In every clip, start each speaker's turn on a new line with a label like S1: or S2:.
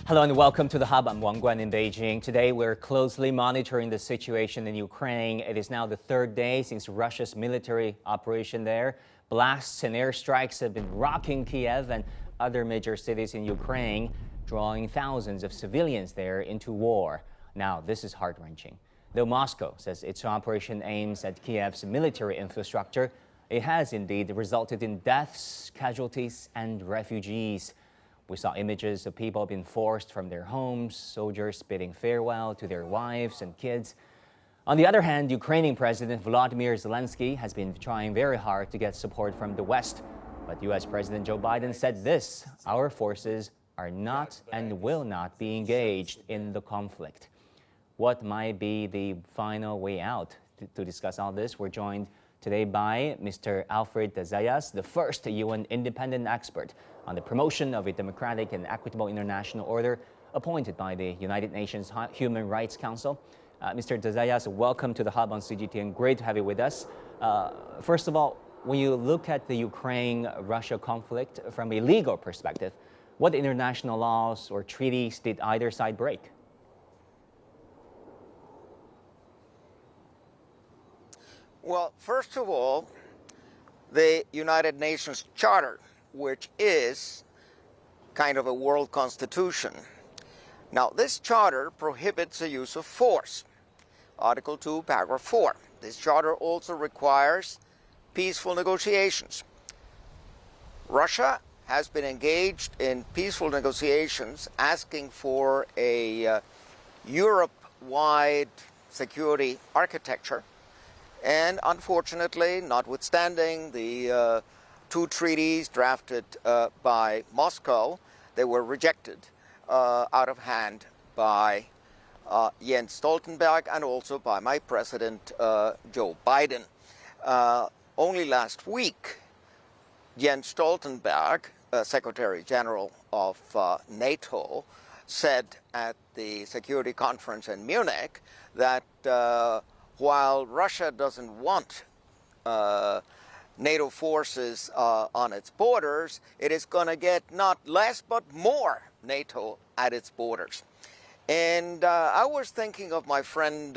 S1: Hello and welcome to The Hub. I'm Wang Guan in Beijing. Today we're closely monitoring the situation in Ukraine. It is now the third day since Russia's military operation there. Blasts and airstrikes have been rocking Kiev and other major cities in Ukraine, drawing thousands of civilians there into war. Now, this is heart-wrenching. Though Moscow says its operation aims at Kiev's military infrastructure, it has indeed resulted in deaths, casualties, and refugees. We saw images of people being forced from their homes, soldiers bidding farewell to their wives and kids. On the other hand, Ukrainian President Volodymyr Zelensky has been trying very hard to get support from the West. But U.S. President Joe Biden said this: our forces are not and will not be engaged in the conflict. What might be the final way out? To discuss all this, we're joined today by Mr. Alfred de Zayas, the first UN independent expert on the promotion of a democratic and equitable international order appointed by the United Nations Human Rights Council. Mr. de Zayas, welcome to the Hub on CGTN. Great to have you with us. First of all, when you look at the Ukraine-Russia conflict from a legal perspective, what international laws or treaties did either side break?
S2: Well, first of all, the United Nations Charter, which is kind of a world constitution. Now, this charter prohibits the use of force. Article 2, paragraph 4. This charter also requires peaceful negotiations. Russia has been engaged in peaceful negotiations asking for a Europe-wide security architecture. And unfortunately, notwithstanding the two treaties drafted by Moscow, they were rejected out of hand by Jens Stoltenberg and also by my president, Joe Biden. Only last week, Jens Stoltenberg, Secretary General of NATO, said at the security conference in Munich that while Russia doesn't want NATO forces on its borders, it is going to get not less but more NATO at its borders. And I was thinking of my friend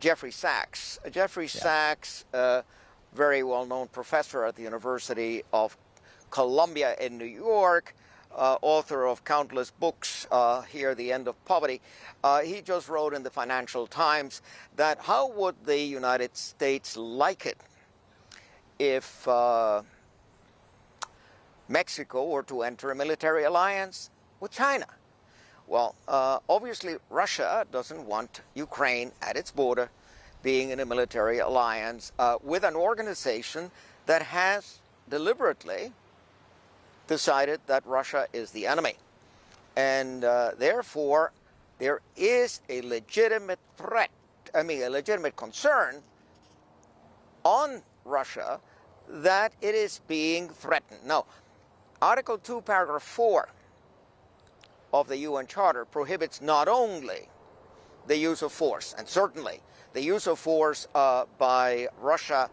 S2: Jeffrey Sachs. Jeffrey Sachs, very well-known professor at the University of Columbia in New York, author of countless books, Here, The End of Poverty. He just wrote in the Financial Times that how would the United States like it if Mexico were to enter a military alliance with China? Well, obviously Russia doesn't want Ukraine at its border being in a military alliance with an organization that has deliberately decided that Russia is the enemy. And therefore, there is a legitimate threat, a legitimate concern on Russia that it is being threatened. Now, Article 2, paragraph 4 of the UN Charter prohibits not only the use of force, and certainly the use of force by Russia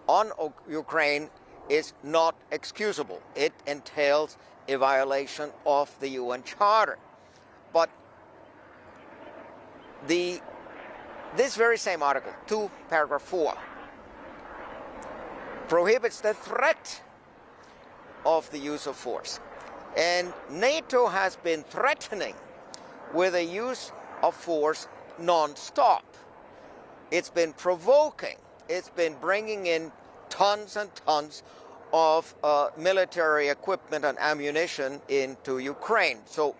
S2: on Ukraine is not excusable. It entails a violation of the UN Charter. But this very same article, 2, paragraph 4, prohibits the threat of the use of force. And NATO has been threatening with a use of force non-stop. It's been provoking. It's been bringing in tons and tons of military equipment and ammunition into Ukraine. So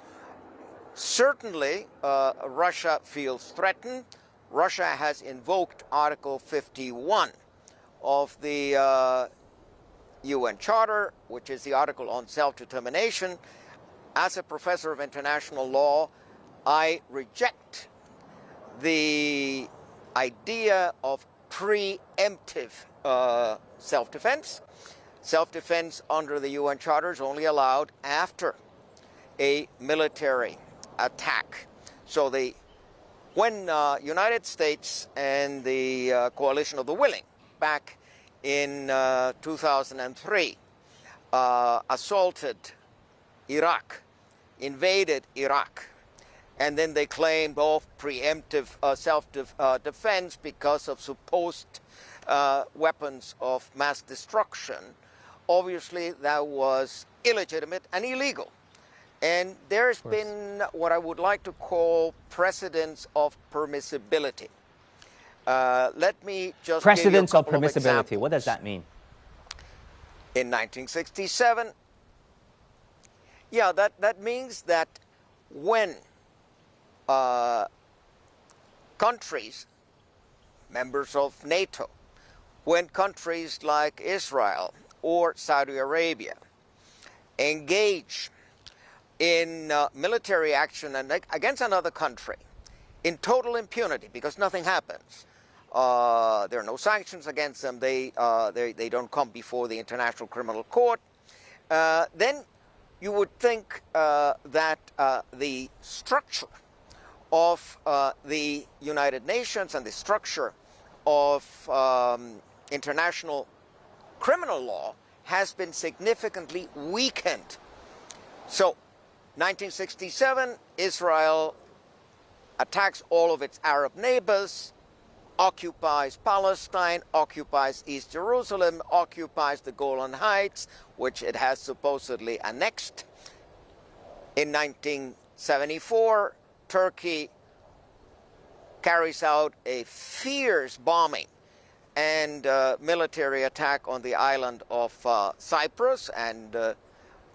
S2: certainly Russia feels threatened. Russia has invoked Article 51 of the UN Charter, which is the article on self-determination. As a professor of international law, I reject the idea of preemptive self-defense. Self-defense under the UN Charter is only allowed after a military attack. So when United States and the Coalition of the Willing back in 2003 assaulted Iraq invaded Iraq. And then they claimed preemptive self-defense because of supposed weapons of mass destruction. Obviously, that was illegitimate and illegal. And there's been what I would like to call precedents of permissibility. Let me just
S1: Precedents
S2: give you a
S1: of
S2: couple
S1: permissibility.
S2: examples.
S1: What does that mean?
S2: In 1967, that means that when countries, members of NATO, when countries like Israel or Saudi Arabia engage in military action against another country in total impunity because nothing happens. There are no sanctions against them. They don't come before the International Criminal Court. Then you would think that the structure of the United Nations and the structure of international criminal law has been significantly weakened. So, 1967, Israel attacks all of its Arab neighbors, occupies Palestine, occupies East Jerusalem, occupies the Golan Heights, which it has supposedly annexed. In 1974, Turkey carries out a fierce bombing and military attack on the island of Cyprus and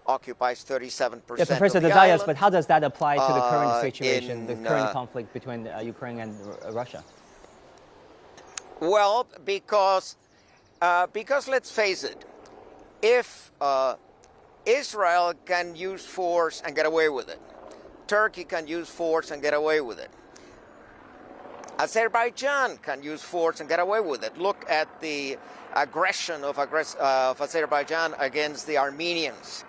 S2: occupies 37%
S1: Professor
S2: of
S1: de
S2: the
S1: Zayas,
S2: island.
S1: but how does that apply to the current situation, the
S2: in,
S1: current conflict between Ukraine and Russia?
S2: Well, because let's face it, if Israel can use force and get away with it, Turkey can use force and get away with it, Azerbaijan can use force and get away with it. Look at the aggression of Azerbaijan against the Armenians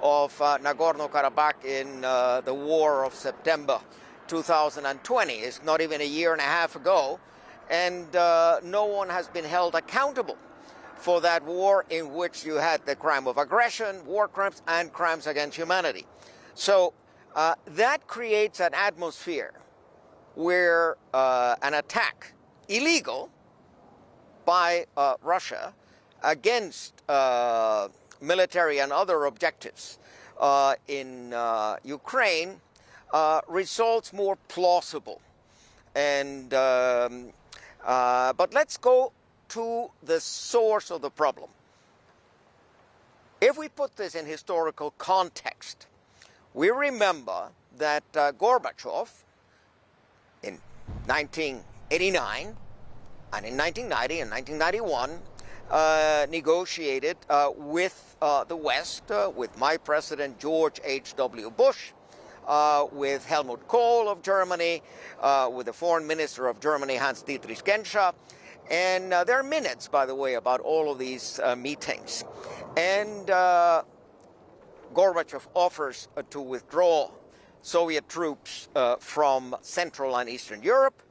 S2: of Nagorno-Karabakh in the war of September 2020. It's not even a year and a half ago, and no one has been held accountable for that war in which you had the crime of aggression, war crimes, and crimes against humanity. So that creates an atmosphere where an attack, illegal, by Russia against military and other objectives in Ukraine results more plausible. And but let's go to the source of the problem. If we put this in historical context, we remember that Gorbachev in 1989 and in 1990 and 1991 negotiated with the West, with my president George H.W. Bush, with Helmut Kohl of Germany, with the foreign minister of Germany, Hans-Dietrich Genscher. And there are minutes, by the way, about all of these meetings. And Gorbachev offers to withdraw Soviet troops from Central and Eastern Europe.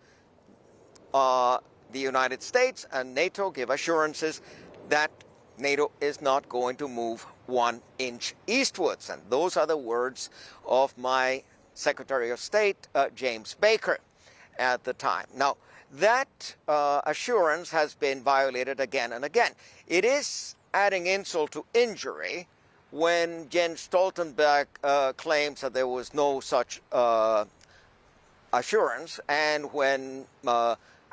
S2: The United States and NATO give assurances that NATO is not going to move 1 inch eastwards. And those are the words of my Secretary of State, James Baker, at the time. Now, that assurance has been violated again and again. It is adding insult to injury when Jens Stoltenberg claims that there was no such assurance, and when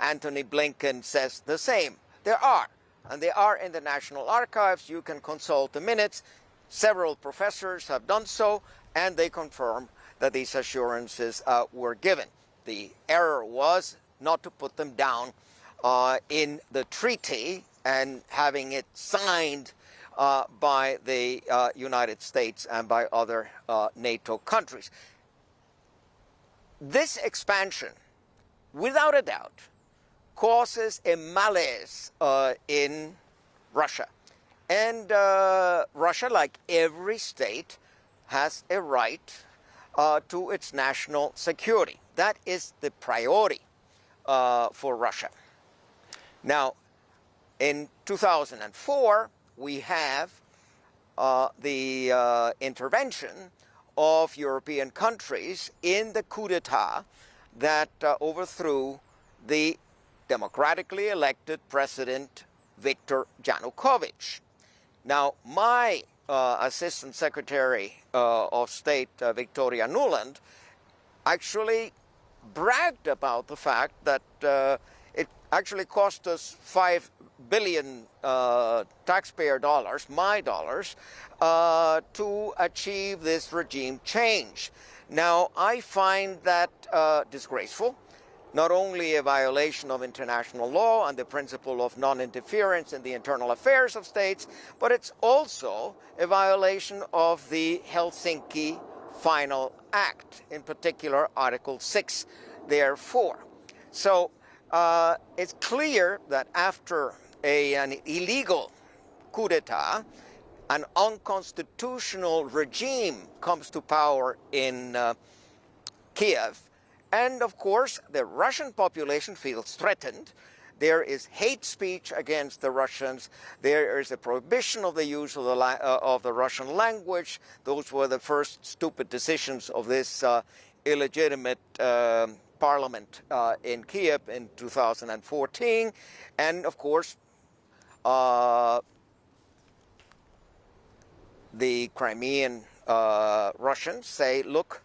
S2: Antony Blinken says the same. There are, and they are in the National Archives. You can consult the minutes. Several professors have done so, and they confirm that these assurances were given. The error was not to put them down in the treaty and having it signed by the United States and by other NATO countries. This expansion, without a doubt, causes a malaise in Russia. And Russia, like every state, has a right to its national security. That is the priority for Russia. Now, in 2004, we have the intervention of European countries in the coup d'etat that overthrew the democratically elected President Viktor Yanukovych. Now, my Assistant Secretary of State, Victoria Nuland, actually bragged about the fact that it actually cost us $5 billion taxpayer dollars, my dollars, to achieve this regime change. Now, I find that disgraceful, not only a violation of international law and the principle of non-interference in the internal affairs of states, but it's also a violation of the Helsinki Final Act, in particular Article 6, therefore. So it's clear that after an illegal coup d'etat, an unconstitutional regime comes to power in Kiev, and of course the Russian population feels threatened. There is hate speech against the Russians. There is a prohibition of the use of the Russian language. Those were the first stupid decisions of this illegitimate parliament in Kiev in 2014. And of course, the Crimean Russians say, look,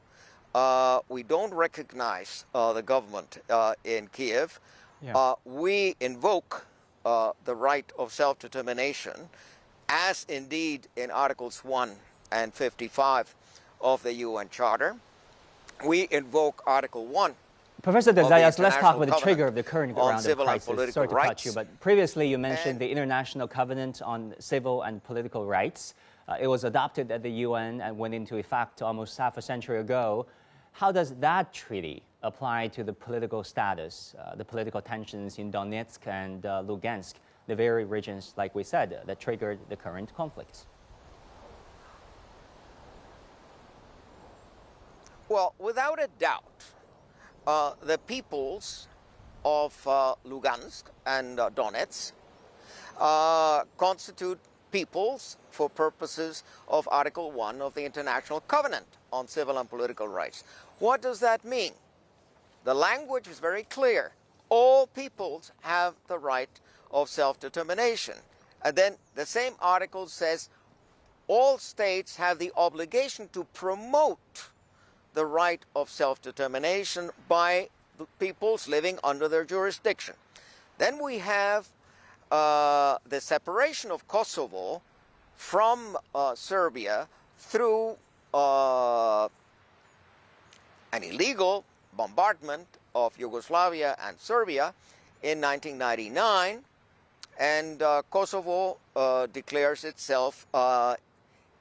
S2: we don't recognize the government in Kiev. Yeah. We invoke the right of self-determination, as indeed in Articles 1 and 55 of the UN Charter. We invoke Article 1.
S1: Professor de Zayas, let's talk about the trigger of the current round of crisis. Sorry to cut you, but previously you mentioned the International Covenant on Civil and Political Rights. It was adopted at the UN and went into effect almost half a century ago. How does that treaty apply to the political status, the political tensions in Donetsk and Lugansk, the very regions, like we said, that triggered the current conflicts?
S2: Well, without a doubt, the peoples of Lugansk and Donetsk constitute peoples for purposes of Article 1 of the International Covenant on Civil and Political Rights. What does that mean? The language is very clear. All peoples have the right of self-determination. And then the same article says all states have the obligation to promote the right of self-determination by the peoples living under their jurisdiction. Then we have the separation of Kosovo from Serbia through an illegal bombardment of Yugoslavia and Serbia in 1999, and Kosovo declares itself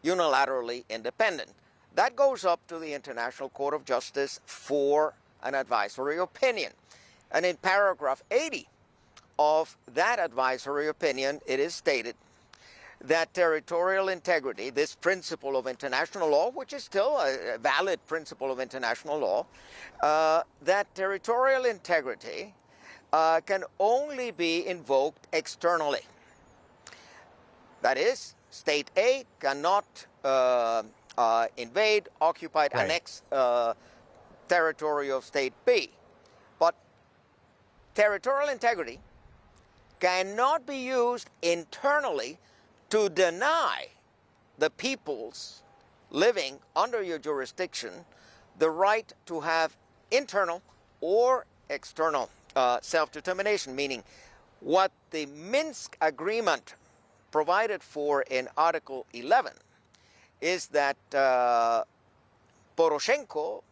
S2: unilaterally independent. That goes up to the International Court of Justice for an advisory opinion. And in paragraph 80 of that advisory opinion, it is stated that territorial integrity, this principle of international law, which is still a valid principle of international law, that territorial integrity can only be invoked externally. That is, State A cannot invade, occupy, annex territory of State B. But territorial integrity cannot be used internally to deny the peoples living under your jurisdiction the right to have internal or external self-determination, meaning what the Minsk Agreement provided for in Article 11 is that Poroshenko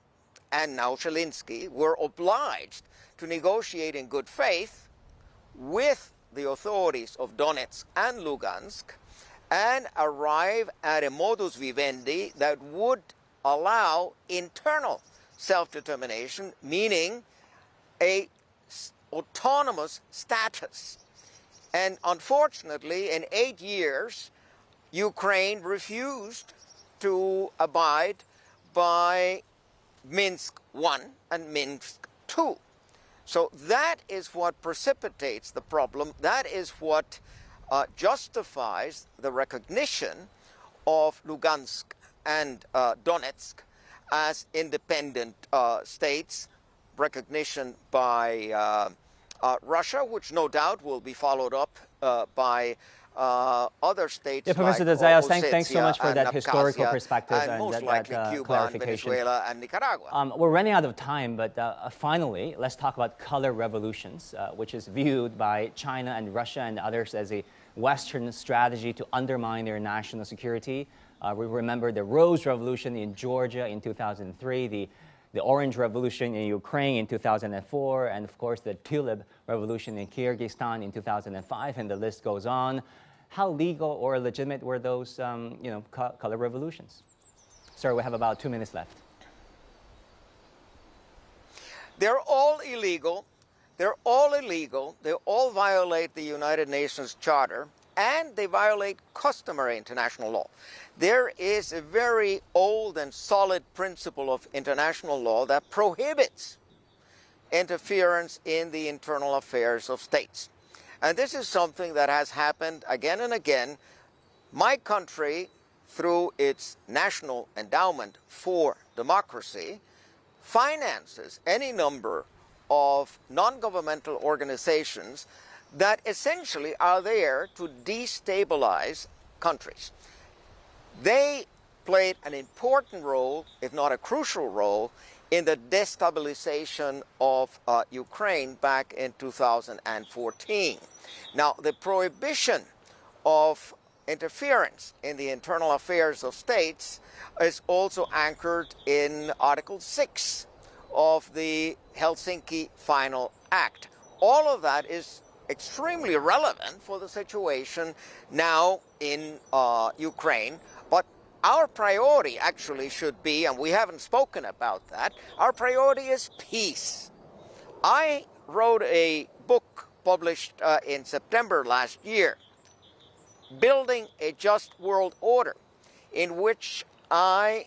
S2: and now Zelensky were obliged to negotiate in good faith with the authorities of Donetsk and Lugansk and arrive at a modus vivendi that would allow internal self-determination, meaning a autonomous status. And unfortunately, in 8 years, Ukraine refused to abide by Minsk I and Minsk II. So that is what precipitates the problem. That is what justifies the recognition of Lugansk and Donetsk as independent states, recognition by Russia, which no doubt will be followed up by other states.
S1: Yeah, Professor
S2: like
S1: de Zayas,
S2: Ossetia
S1: thanks so much for that
S2: Abkhazia,
S1: historical perspective
S2: and most likely Cuba and
S1: clarification.
S2: Venezuela and Nicaragua.
S1: We're running out of time, but finally, let's talk about color revolutions, which is viewed by China and Russia and others as a Western strategy to undermine their national security. We remember the Rose Revolution in Georgia in 2003, the Orange Revolution in Ukraine in 2004, and of course the Tulip Revolution in Kyrgyzstan in 2005, and the list goes on. How legal or legitimate were those, color revolutions? Sir, we have about 2 minutes left.
S2: They're all illegal. They're all illegal. They all violate the United Nations Charter, and they violate customary international law. There is a very old and solid principle of international law that prohibits interference in the internal affairs of states. And this is something that has happened again and again. My country, through its National Endowment for Democracy, finances any number of non-governmental organizations that essentially are there to destabilize countries. They played an important role, if not a crucial role, in the destabilization of Ukraine back in 2014. Now, the prohibition of interference in the internal affairs of states is also anchored in Article 6 of the Helsinki Final Act. All of that is extremely relevant for the situation now in Ukraine, but our priority actually should be, and we haven't spoken about that, our priority is peace. I wrote a book published in September last year, Building a Just World Order, in which I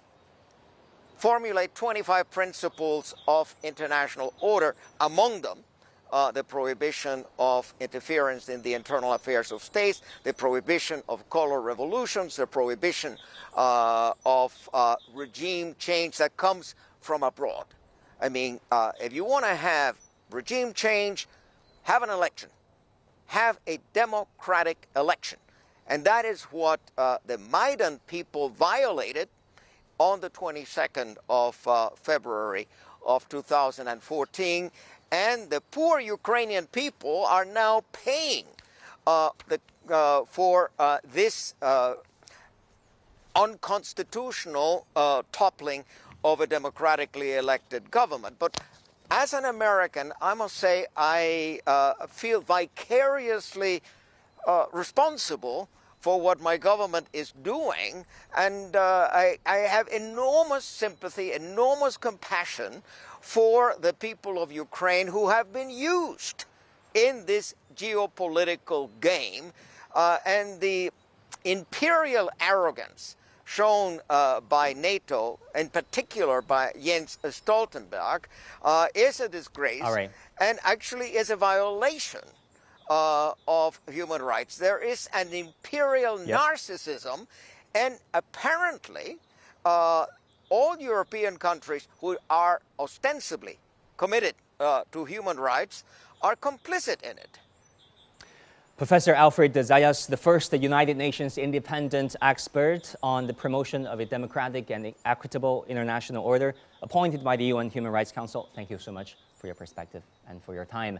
S2: formulate 25 principles of international order, among them the prohibition of interference in the internal affairs of states, the prohibition of color revolutions, the prohibition of regime change that comes from abroad. I mean, if you want to have regime change, have an election. Have a democratic election. And that is what the Maidan people violated on the 22nd of February of 2014. And the poor Ukrainian people are now paying for this unconstitutional toppling of a democratically elected government. But as an American, I must say I feel vicariously responsible for what my government is doing, and I have enormous sympathy, enormous compassion for the people of Ukraine who have been used in this geopolitical game, and the imperial arrogance shown by NATO, in particular by Jens Stoltenberg, is a disgrace.
S1: All right.
S2: And actually is a violation of human rights. There is an imperial narcissism, and apparently all European countries who are ostensibly committed to human rights are complicit in it.
S1: Professor Alfred de Zayas, the first United Nations independent expert on the promotion of a democratic and equitable international order, appointed by the UN Human Rights Council. Thank you so much for your perspective and for your time.